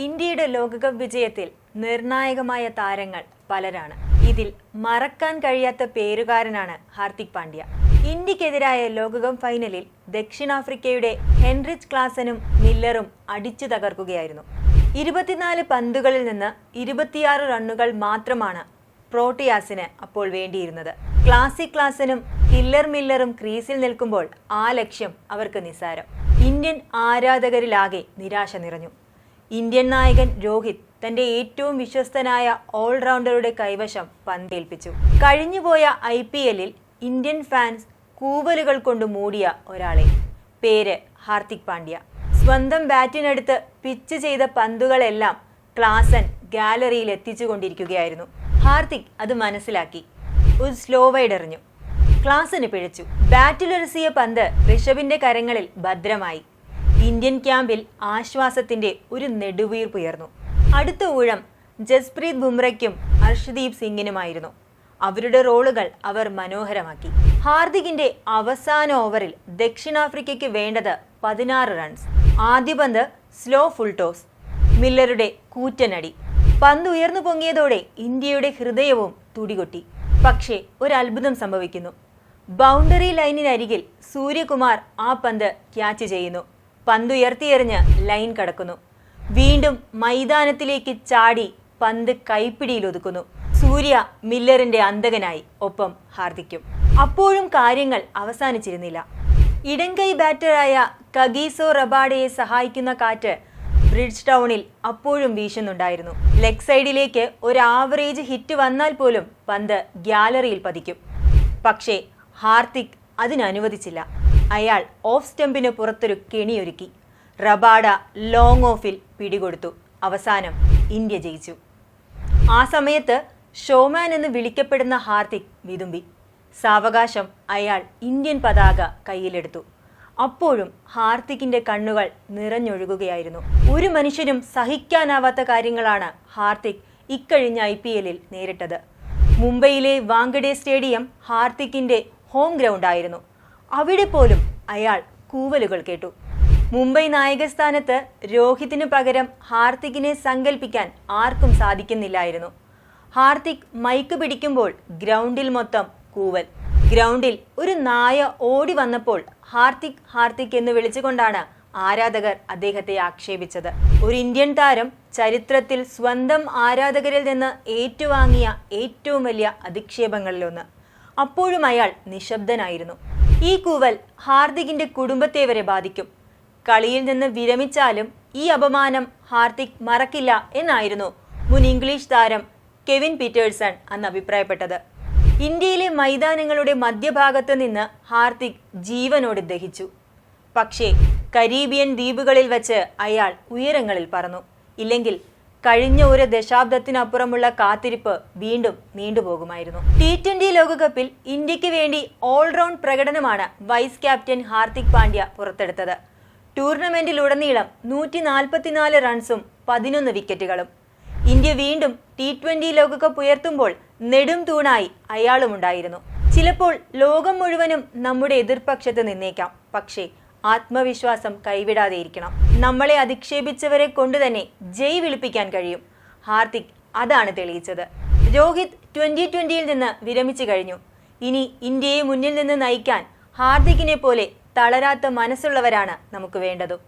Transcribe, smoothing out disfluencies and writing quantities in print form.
ഇന്ത്യയുടെ ലോകകപ്പ് വിജയത്തിൽ നിർണായകമായ താരങ്ങൾ പലരാണ്. ഇതിൽ മറക്കാൻ കഴിയാത്ത പേരുകാരനാണ് ഹാർദിക് പാണ്ഡ്യ. ഇന്ത്യക്കെതിരായ ലോകകപ്പ് ഫൈനലിൽ ദക്ഷിണാഫ്രിക്കയുടെ ഹെൻറിച്ച് ക്ലാസനും മില്ലറും അടിച്ചു തകർക്കുകയായിരുന്നു. 24 പന്തുകളിൽ നിന്ന് 26 റണ്ണുകൾ മാത്രമാണ് പ്രോട്ടിയാസിന് അപ്പോൾ വേണ്ടിയിരുന്നത്. ക്ലാസനും മില്ലറും ക്രീസിൽ നിൽക്കുമ്പോൾ ആ ലക്ഷ്യം അവർക്ക് നിസ്സാരം. ഇന്ത്യൻ ആരാധകരിലാകെ നിരാശ നിറഞ്ഞു. ഇന്ത്യൻ നായകൻ രോഹിത് തന്റെ ഏറ്റവും വിശ്വസ്തനായ ഓൾറൗണ്ടറുടെ കൈവശം പന്തേൽപ്പിച്ചു. കഴിഞ്ഞുപോയ IPL-ൽ ഇന്ത്യൻ ഫാൻസ് കൂവലുകൾ കൊണ്ട് മൂടിയ ഒരാളെ, പേര് ഹാർദിക് പാണ്ഡ്യ. സ്വന്തം ബാറ്റിനടുത്ത് പിച്ച് ചെയ്ത പന്തുകളെല്ലാം ക്ലാസൻ ഗാലറിയിൽ എത്തിച്ചുകൊണ്ടിരിക്കുകയായിരുന്നു. ഹാർദിക് അത് മനസ്സിലാക്കി. ഒരു സ്ലോ വൈഡ് എറിഞ്ഞു. ക്ലാസന് പിഴച്ചു. ബാറ്റിലുരസിയ പന്ത് ഋഷഭിന്റെ കരങ്ങളിൽ ഭദ്രമായി. ഇന്ത്യൻ ക്യാമ്പിൽ ആശ്വാസത്തിന്റെ ഒരു നെടുവീർപ്പുയർന്നു. അടുത്ത ഊഴം ജസ്പ്രീത് ബുംറയ്ക്കും ഹർഷ്ദീപ് സിംഗിനുമായിരുന്നു. അവരുടെ റോളുകൾ അവർ മനോഹരമാക്കി. ഹാർദിക്കിന്റെ അവസാന ഓവറിൽ ദക്ഷിണാഫ്രിക്കയ്ക്ക് വേണ്ടത് 16 റൺസ്. ആദ്യ പന്ത് സ്ലോ ഫുൾ ടോസ്. മില്ലറുടെ കൂറ്റനടി. പന്ത് ഉയർന്നു പൊങ്ങിയതോടെ ഇന്ത്യയുടെ ഹൃദയവും തുടികൊട്ടി. പക്ഷേ ഒരു അത്ഭുതം സംഭവിക്കുന്നു. ബൗണ്ടറി ലൈനിനരികിൽ സൂര്യകുമാർ ആ പന്ത് ക്യാച്ച് ചെയ്യുന്നു. പന്ത് ഉയർത്തിയെറിഞ്ഞ് ലൈൻ കടക്കുന്നു. വീണ്ടും മൈതാനത്തിലേക്ക് ചാടി പന്ത് കൈപ്പിടിയിൽ ഒതുക്കുന്നു. സൂര്യ മില്ലറിന്റെ അന്തകനായി, ഒപ്പം ഹാർദിക്കും. അപ്പോഴും കാര്യങ്ങൾ അവസാനിച്ചിരുന്നില്ല. ഇടംകൈ ബാറ്ററായ കഗീസോ റബാഡയെ സഹായിക്കുന്ന കാറ്റ് ബ്രിഡ്ജ് ടൗണിൽ അപ്പോഴും വീശുന്നുണ്ടായിരുന്നു. ലെഗ് സൈഡിലേക്ക് ഒരു ആവറേജ് ഹിറ്റ് വന്നാൽ പോലും പന്ത് ഗ്യാലറിയിൽ പതിക്കും. പക്ഷേ ഹാർദിക് അതിനനുവദിച്ചില്ല. അയാൾ ഓഫ് സ്റ്റംപിന് പുറത്തൊരു കെണിയൊരുക്കി. റബാഡ ലോങ് ഓഫിൽ പിടികൊടുത്തു. അവസാനം ഇന്ത്യ ജയിച്ചു. ആ സമയത്ത് ഷോമാൻ എന്ന് വിളിക്കപ്പെടുന്ന ഹാർദിക് വിതുമ്പി. സാവകാശം അയാൾ ഇന്ത്യൻ പതാക കയ്യിലെടുത്തു. അപ്പോഴും ഹാർദിക്കിന്റെ കണ്ണുകൾ നിറഞ്ഞൊഴുകുകയായിരുന്നു. ഒരു മനുഷ്യനും സഹിക്കാനാവാത്ത കാര്യങ്ങളാണ് ഹാർദിക് ഇക്കഴിഞ്ഞ IPL-ൽ നേരിട്ടത്. മുംബൈയിലെ വാങ്കഡെ സ്റ്റേഡിയം ഹാർദിക്കിന്റെ ഹോം ഗ്രൗണ്ട് ആയിരുന്നു. അവിടെ പോലും അയാൾ കൂവലുകൾ കേട്ടു. മുംബൈ നായകസ്ഥാനത്ത് രോഹിതിന് പകരം ഹാർദിക്കിനെ സങ്കല്പിക്കാൻ ആർക്കും സാധിക്കുന്നില്ലായിരുന്നു. ഹാർദിക് മൈക്ക് പിടിക്കുമ്പോൾ ഗ്രൗണ്ടിൽ മൊത്തം കൂവൽ. ഗ്രൗണ്ടിൽ ഒരു നായ ഓടി വന്നപ്പോൾ ഹാർദിക് ഹാർദിക് എന്ന് വിളിച്ചുകൊണ്ടാണ് ആരാധകർ അദ്ദേഹത്തെ ആക്ഷേപിച്ചത്. ഒരു ഇന്ത്യൻ താരം ചരിത്രത്തിൽ സ്വന്തം ആരാധകരിൽ നിന്ന് ഏറ്റുവാങ്ങിയ ഏറ്റവും വലിയ അധിക്ഷേപങ്ങളിലൊന്ന്. അപ്പോഴും അയാൾ നിശബ്ദനായിരുന്നു. ഈ കൂവൽ ഹാർദിക്കിന്റെ കുടുംബത്തെ വരെ ബാധിക്കും. കളിയിൽ നിന്ന് വിരമിച്ചാലും ഈ അപമാനം ഹാർദിക് മറക്കില്ല എന്നായിരുന്നു മുൻ ഇംഗ്ലീഷ് താരം കെവിൻ പീറ്റേഴ്സൺ അന്ന് അഭിപ്രായപ്പെട്ടത്. ഇന്ത്യയിലെ മൈതാനങ്ങളുടെ മധ്യഭാഗത്ത് നിന്ന് ഹാർദിക് ജീവനോട് ദഹിച്ചു. പക്ഷേ കരീബിയൻ ദ്വീപുകളിൽ വച്ച് അയാൾ ഉയരങ്ങളിൽ പറന്നു. ഇല്ലെങ്കിൽ കഴിഞ്ഞ ഒരു ദശാബ്ദത്തിനപ്പുറമുള്ള കാത്തിരിപ്പ് വീണ്ടും നീണ്ടുപോകുമായിരുന്നു. T20 ലോകകപ്പിൽ ഇന്ത്യക്ക് വേണ്ടി ഓൾറൗണ്ട് പ്രകടനമാണ് വൈസ് ക്യാപ്റ്റൻ ഹാർദിക് പാണ്ഡ്യ പുറത്തെടുത്തത്. ടൂർണമെന്റിലുടനീളം 144 റൺസും 11 വിക്കറ്റുകളും. ഇന്ത്യ വീണ്ടും T20 ലോകകപ്പ് ഉയർത്തുമ്പോൾ നെടും തൂണായി അയാളുമുണ്ടായിരുന്നു. ചിലപ്പോൾ ലോകം മുഴുവനും നമ്മുടെ എതിർപക്ഷത്ത് നിന്നേക്കാം. പക്ഷേ ആത്മവിശ്വാസം കൈവിടാതെയിരിക്കണം. നമ്മളെ അധിക്ഷേപിച്ചവരെ കൊണ്ട് തന്നെ ജയ് വിളിപ്പിക്കാൻ കഴിയും. ഹാർദിക് അതാണ് തെളിയിച്ചത്. രോഹിത് 2020-ൽ നിന്ന് വിരമിച്ചു കഴിഞ്ഞു. ഇനി ഇന്ത്യയെ മുന്നിൽ നിന്ന് നയിക്കാൻ ഹാർദിക്കിനെ പോലെ തളരാത്ത മനസ്സുള്ളവരാണ് നമുക്ക് വേണ്ടതും.